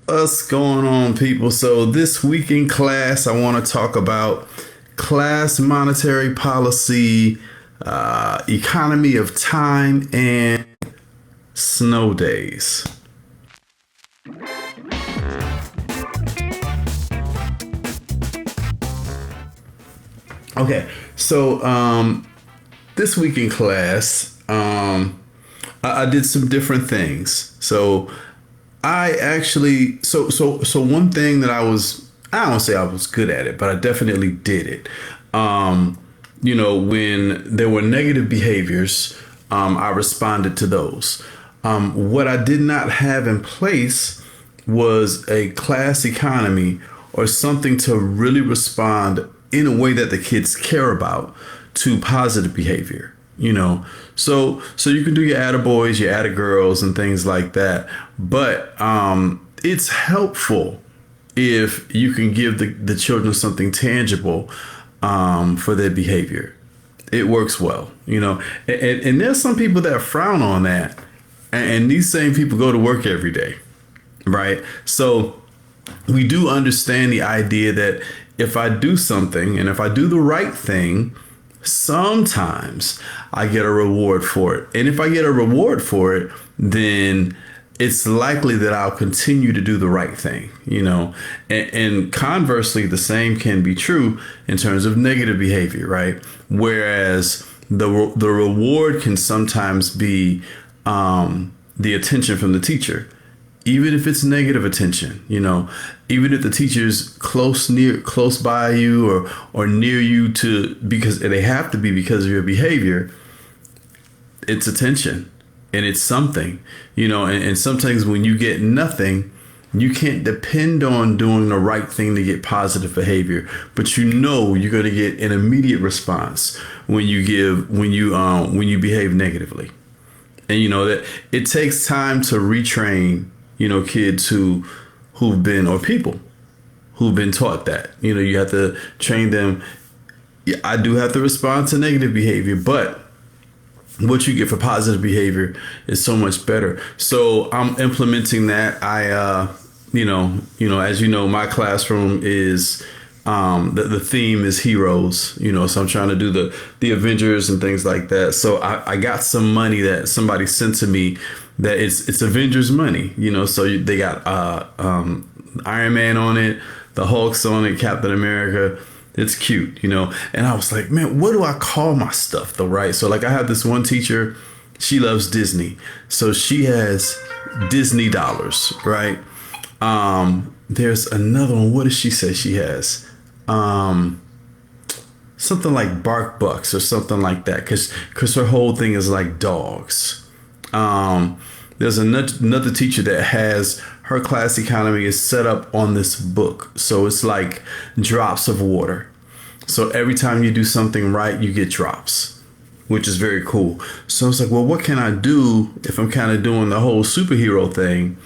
What's going on, people? So, this week in class, I want to talk about class monetary policy, economy of time, and snow days. Okay, so this week in class, I did some different things. So I actually so one thing that I don't say I was good at it, but I definitely did it. When there were negative behaviors, I responded to those. What I did not have in place was a class economy or something to really respond in a way that the kids care about to positive behavior. So you can do your attaboys, your attagirls, and things like that, but it's helpful if you can give the children something tangible for their behavior. It works well, and there's some people that frown on that, and these same people go to work every day, right? So we do understand the idea that if I do something and if I do the right thing, sometimes I get a reward for it. And if I get a reward for it, then it's likely that I'll continue to do the right thing, and conversely, the same can be true in terms of negative behavior, right? Whereas the reward can sometimes be the attention from the teacher, even if it's negative attention, even if the teacher's close by you or near you because they have to be because of your behavior, it's attention and it's something, and sometimes when you get nothing, you can't depend on doing the right thing to get positive behavior, but you're going to get an immediate response when you behave negatively. And that it takes time to retrain kids who've been, or people who've been taught that, you have to train them. Yeah, I do have to respond to negative behavior, but what you get for positive behavior is so much better. So I'm implementing that. As my classroom is, the theme is heroes, so I'm trying to do the Avengers and things like that. So I got some money that somebody sent to me that it's Avengers money, so they got Iron Man on it, the Hulk's on it, Captain America. It's cute, and I was like, man, what do I call my stuff though, right? So like I have this one teacher, she loves Disney, so she has Disney dollars, right? There's another one. What does she say she has? Something like Bark Bucks or something like that, because her whole thing is like dogs. There's another teacher that has her class economy is set up on this book. So it's like drops of water. So every time you do something right, you get drops, which is very cool. So it's like, well, what can I do if I'm kind of doing the whole superhero thing?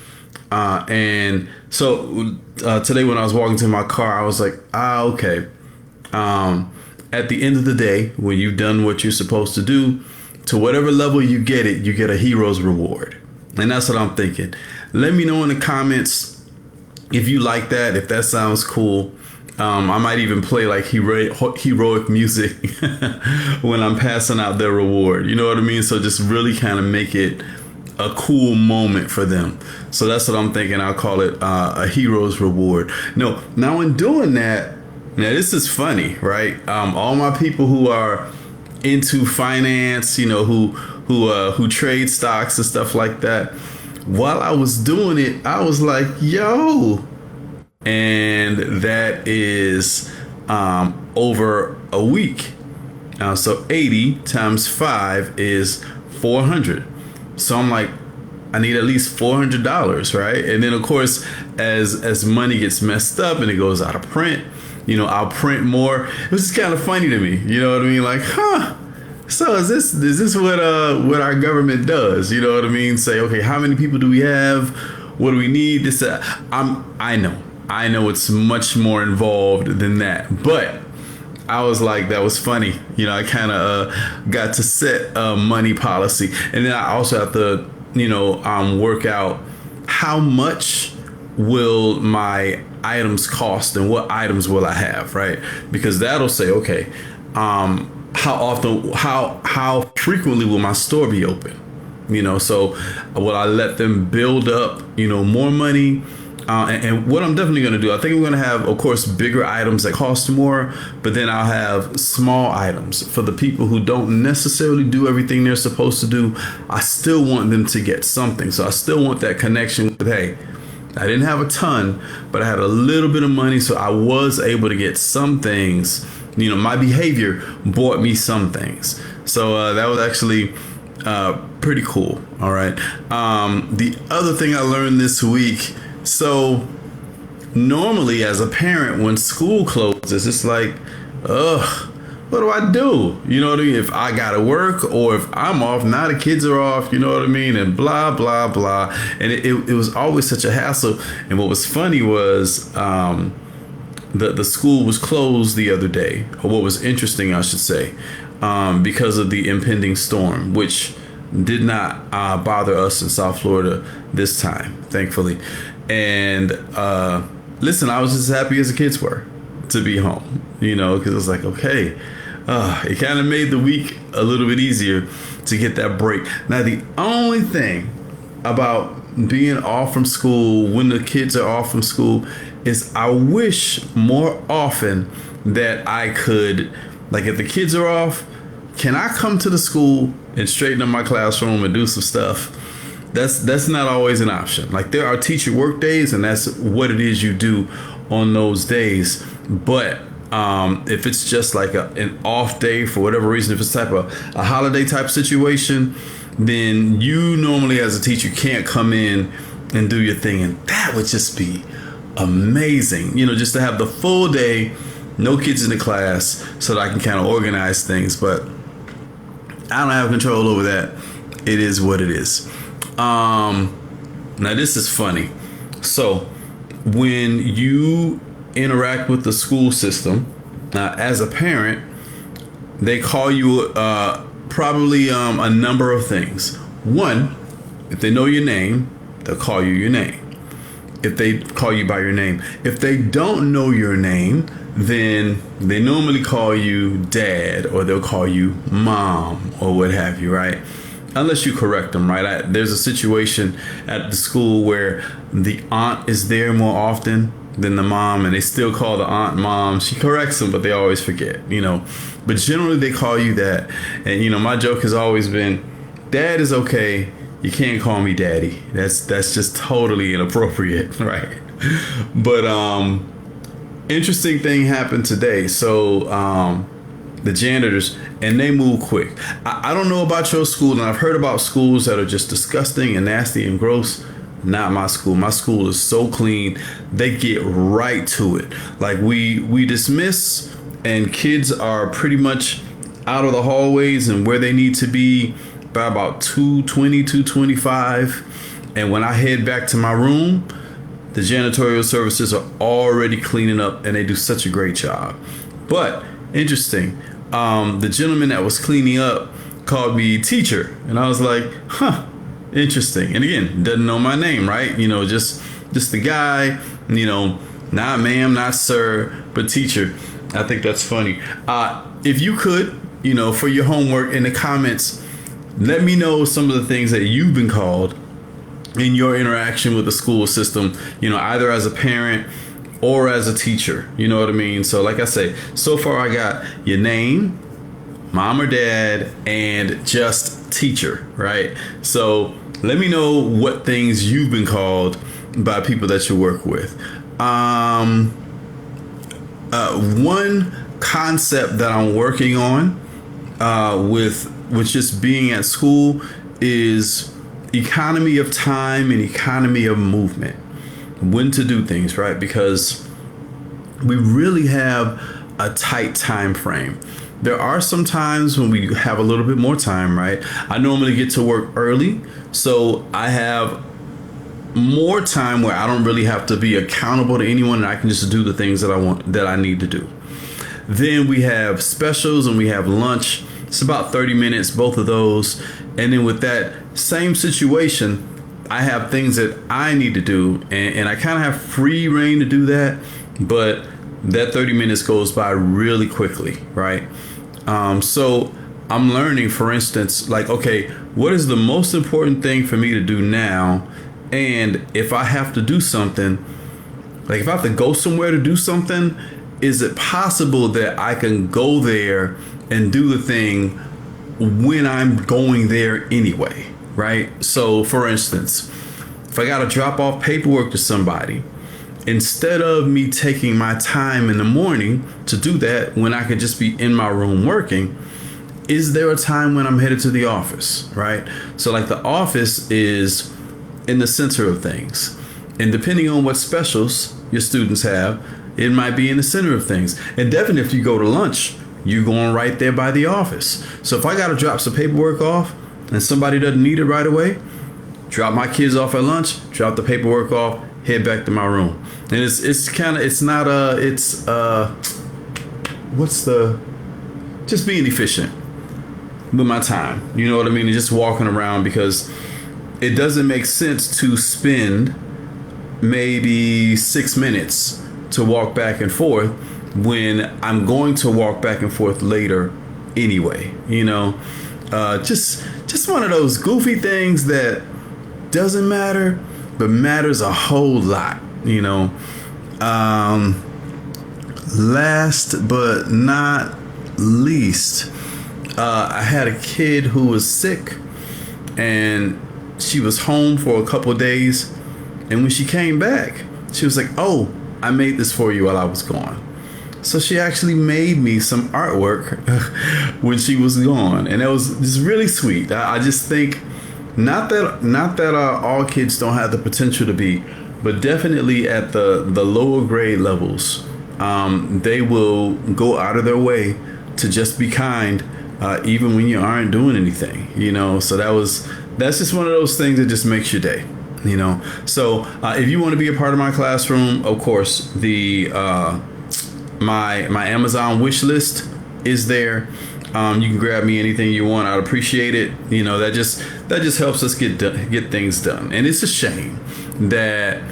And so today when I was walking to my car, I was like, okay. At the end of the day, when you've done what you're supposed to do, to whatever level you get it, you get a hero's reward. And that's what I'm thinking. Let me know in the comments if you like that, if that sounds cool. I might even play like heroic music when I'm passing out their reward. You know what I mean? So just really kind of make it a cool moment for them. So that's what I'm thinking. I'll call it a hero's reward. No, now in doing that, now this is funny, right? All my people who are into finance, who trade stocks and stuff like that. While I was doing it, I was like, yo, and that is over a week. So 80 times 5 is 400. So I'm like, I need at least $400, right? And then of course, as money gets messed up and it goes out of print, I'll print more. It was just kind of funny to me. You know what I mean? Like, so is this what our government does? You know what I mean? Say, okay, how many people do we have? What do we need? I know it's much more involved than that, but I was like, that was funny. I kind of got to set a money policy, and then I also have to, work out how much will my items cost and what items will I have, right? Because that'll say, okay, how often, how frequently will my store be open? So will I let them build up, more money? And what I'm definitely going to do, I think I'm going to have, of course, bigger items that cost more, but then I'll have small items for the people who don't necessarily do everything they're supposed to do. I still want them to get something. So I still want that connection with, hey, I didn't have a ton, but I had a little bit of money. So I was able to get some things. My behavior bought me some things. So that was actually pretty cool. All right. The other thing I learned this week. So normally as a parent, when school closes, it's like, what do I do? You know what I mean? If I got to work or if I'm off, now the kids are off, you know what I mean? And blah, blah, blah. And it was always such a hassle. And what was funny was the school was closed the other day, or what was interesting, I should say, because of the impending storm, which did not bother us in South Florida this time, thankfully. And listen, I was just happy as the kids were to be home, because it was like, okay, it kind of made the week a little bit easier to get that break. Now, the only thing about being off from school when the kids are off from school is I wish more often that I could, like if the kids are off, can I come to the school and straighten up my classroom and do some stuff? That's not always an option. Like there are teacher work days, and that's what it is you do on those days. But if it's just like an off day for whatever reason, if it's type of a holiday type situation, then you normally as a teacher can't come in and do your thing. And that would just be amazing, just to have the full day, no kids in the class, so that I can kind of organize things. But I don't have control over that. It is what it is. Now this is funny. So when you interact with the school system, as a parent, they call you probably a number of things. One, if they know your name, they'll call you your name. If they call you by your name. If they don't know your name, then they normally call you dad, or they'll call you mom, or what have you, right? Unless you correct them, right? There's a situation at the school where the aunt is there more often than the mom, and they still call the aunt mom. She corrects them, but they always forget, But generally they call you that. And, my joke has always been, dad is okay. You can't call me daddy. That's just totally inappropriate, right? But interesting thing happened today. So the janitors, and they move quick. I don't know about your school, and I've heard about schools that are just disgusting and nasty and gross. Not my school. My school is so clean. They get right to it. Like we dismiss, and kids are pretty much out of the hallways and where they need to be by about 2:20, 2:25. And when I head back to my room, the janitorial services are already cleaning up, and they do such a great job. But interesting, the gentleman that was cleaning up called me teacher, and I was like, interesting. And again, doesn't know my name, right? Just the guy, not ma'am, not sir, but teacher. I think that's funny. If you could, for your homework in the comments, let me know some of the things that you've been called in your interaction with the school system, either as a parent or as a teacher, you know what I mean? So like I say, so far I got your name, mom or dad, and just teacher, right? So let me know what things you've been called by people that you work with. One concept that I'm working on with just being at school is economy of time and economy of movement. When to do things, right? Because we really have a tight time frame. There are some times when we have a little bit more time, right? I normally get to work early, so I have more time where I don't really have to be accountable to anyone, and I can just do the things that I need to do. Then we have specials and we have lunch. It's about 30 minutes, both of those. And then with that same situation, I have things that I need to do, and I kind of have free reign to do that, but that 30 minutes goes by really quickly, right? So I'm learning, for instance, like, okay, what is the most important thing for me to do now? And if I have to do something, like if I have to go somewhere to do something, is it possible that I can go there and do the thing when I'm going there anyway, right? So for instance, if I got to drop off paperwork to somebody, instead of me taking my time in the morning to do that when I could just be in my room working, is there a time when I'm headed to the office, right? So like the office is in the center of things. And depending on what specials your students have, it might be in the center of things. And definitely if you go to lunch, you're going right there by the office. So if I got to drop some paperwork off and somebody doesn't need it right away, drop my kids off at lunch, drop the paperwork off, head back to my room. And just being efficient with my time. You know what I mean? And just walking around, because it doesn't make sense to spend maybe 6 minutes to walk back and forth when I'm going to walk back and forth later anyway. You know, just one of those goofy things that doesn't matter, but matters a whole lot, you know. Last but not least, I had a kid who was sick, and she was home for a couple of days. And when she came back, she was like, "Oh, I made this for you while I was gone." So she actually made me some artwork when she was gone, and that was just really sweet. I just think, not that all kids don't have the potential to be, but definitely at the lower grade levels, they will go out of their way to just be kind, even when you aren't doing anything, you know. So that's just one of those things that just makes your day, you know. So if you want to be a part of my classroom, of course, the my Amazon wish list is there. You can grab me anything you want. I'd appreciate it. You know, that just helps us get things done. And it's a shame that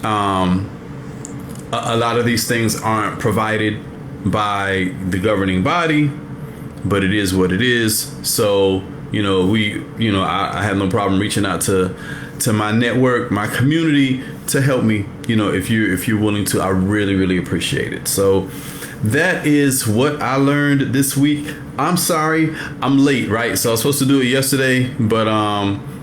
a lot of these things aren't provided by the governing body, but it is what it is. So, you know, I have no problem reaching out to my network, my community, to help me. You know, if you're willing to, I really, really appreciate it. So that is what I learned this week. I'm sorry, I'm late, right? So I was supposed to do it yesterday, but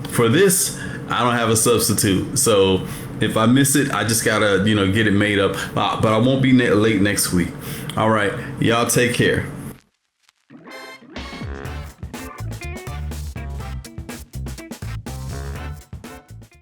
for this, I don't have a substitute. So if I miss it, I just gotta, get it made up. But I won't be late next week. All right, y'all take care.